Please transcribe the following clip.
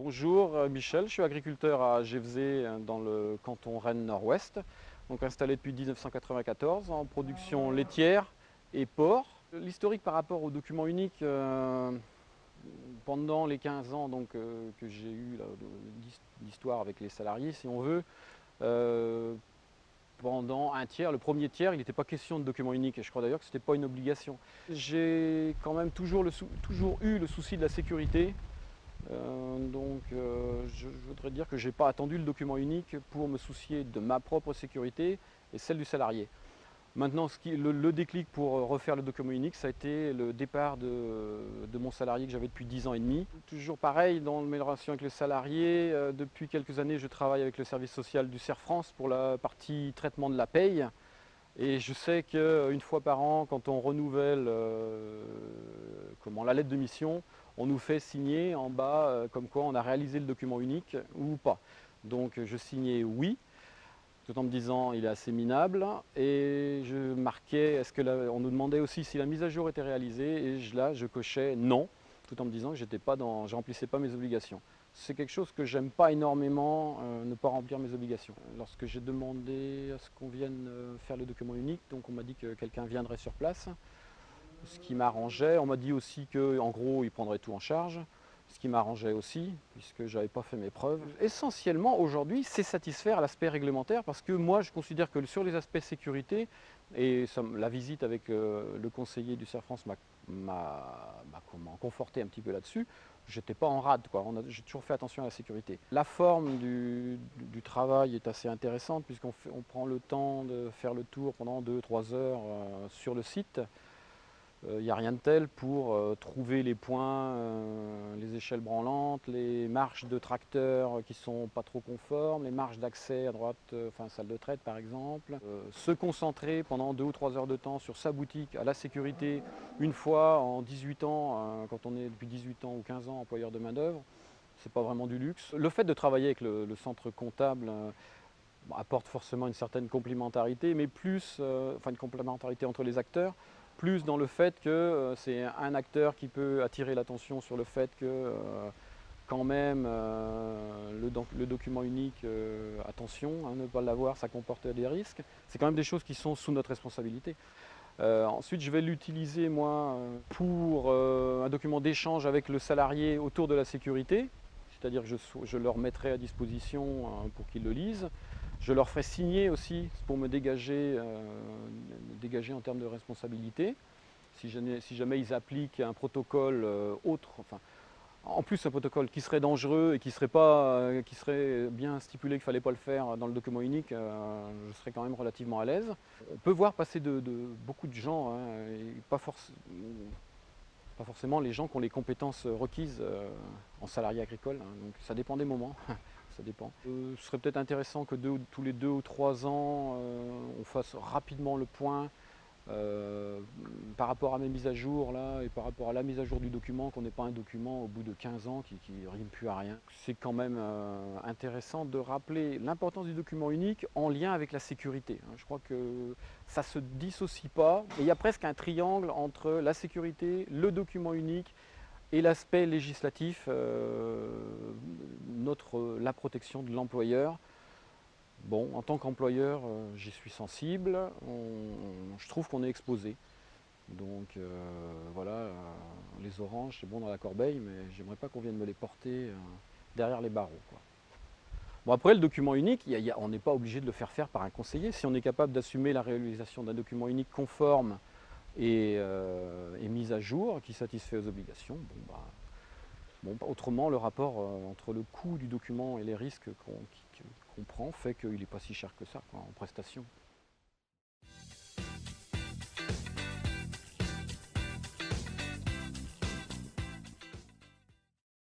Bonjour Michel, je suis agriculteur à Gévesey dans le canton Rennes Nord-Ouest, donc installé depuis 1994 en production laitière et porc. L'historique par rapport aux documents uniques, pendant les 15 ans que j'ai eu d'histoire avec les salariés, si on veut, euh, pendant un tiers, le premier tiers, il n'était pas question de document unique et je crois d'ailleurs que ce n'était pas une obligation. J'ai quand même toujours eu le souci de la sécurité. Je voudrais dire que je n'ai pas attendu le document unique pour me soucier de ma propre sécurité et celle du salarié. Maintenant, le déclic pour refaire le document unique, ça a été le départ de mon salarié que j'avais depuis 10 ans et demi. Toujours pareil dans mes relations avec le salarié. Depuis quelques années, je travaille avec le service social du CERF France pour la partie traitement de la paye. Et je sais qu'une fois par an, quand on renouvelle la lettre de mission, on nous fait signer en bas comme quoi on a réalisé le document unique ou pas. Donc je signais oui, tout en me disant il est assez minable. Et je marquais, on nous demandait aussi si la mise à jour était réalisée. Et là, je cochais non, tout en me disant que je ne remplissais pas mes obligations. C'est quelque chose que j'aime pas énormément, ne pas remplir mes obligations. Lorsque j'ai demandé à ce qu'on vienne faire le document unique, donc on m'a dit que quelqu'un viendrait sur place, ce qui m'arrangeait. On m'a dit aussi qu'en gros, il prendrait tout en charge, ce qui m'arrangeait aussi, puisque je n'avais pas fait mes preuves. Essentiellement, aujourd'hui, c'est satisfaire l'aspect réglementaire, parce que moi, je considère que sur les aspects sécurité, et la visite avec le conseiller du CERF France m'a conforté un petit peu là-dessus, j'étais pas en rade, quoi. J'ai toujours fait attention à la sécurité. La forme du travail est assez intéressante, puisqu'on prend le temps de faire le tour pendant 2-3 heures sur le site. Il n'y a rien de tel pour trouver les points, les échelles branlantes, les marches de tracteur qui ne sont pas trop conformes, les marches d'accès à droite, salle de traite par exemple. Se concentrer pendant 2 ou 3 heures de temps sur sa boutique, à la sécurité, une fois en 18 ans, quand on est depuis 18 ans ou 15 ans employeur de main d'œuvre, c'est pas vraiment du luxe. Le fait de travailler avec le centre comptable apporte forcément une certaine complémentarité, mais une complémentarité entre les acteurs, plus dans le fait que c'est un acteur qui peut attirer l'attention sur le fait que quand même le document unique, attention, ne pas l'avoir, ça comporte des risques. C'est quand même des choses qui sont sous notre responsabilité. Ensuite, je vais l'utiliser moi pour un document d'échange avec le salarié autour de la sécurité, c'est-à-dire que je leur mettrai à disposition pour qu'ils le lisent. Je leur ferai signer aussi pour me dégager en termes de responsabilité. Si jamais ils appliquent un protocole autre, en plus un protocole qui serait dangereux et qui serait bien stipulé qu'il ne fallait pas le faire dans le document unique, je serais quand même relativement à l'aise. On peut voir passer beaucoup de gens, et pas forcément les gens qui ont les compétences requises en salarié agricole, donc ça dépend des moments. Ça dépend. Ce serait peut-être intéressant que tous les 2 ou 3 ans, on fasse rapidement le point par rapport à mes mises à jour là, et par rapport à la mise à jour du document, qu'on n'ait pas un document au bout de 15 ans qui rime plus à rien. C'est quand même intéressant de rappeler l'importance du document unique en lien avec la sécurité. Je crois que ça ne se dissocie pas. Et il y a presque un triangle entre la sécurité, le document unique et l'aspect législatif, la protection de l'employeur. Bon, en tant qu'employeur, j'y suis sensible, je trouve qu'on est exposé. Donc voilà, les oranges, c'est bon dans la corbeille, mais j'aimerais pas qu'on vienne me les porter derrière les barreaux, quoi. Bon, après, le document unique, on n'est pas obligé de le faire par un conseiller. Si on est capable d'assumer la réalisation d'un document unique conforme et mis à jour, qui satisfait aux obligations, autrement, le rapport entre le coût du document et les risques qu'on prend fait qu'il n'est pas si cher que ça, quoi, en prestation.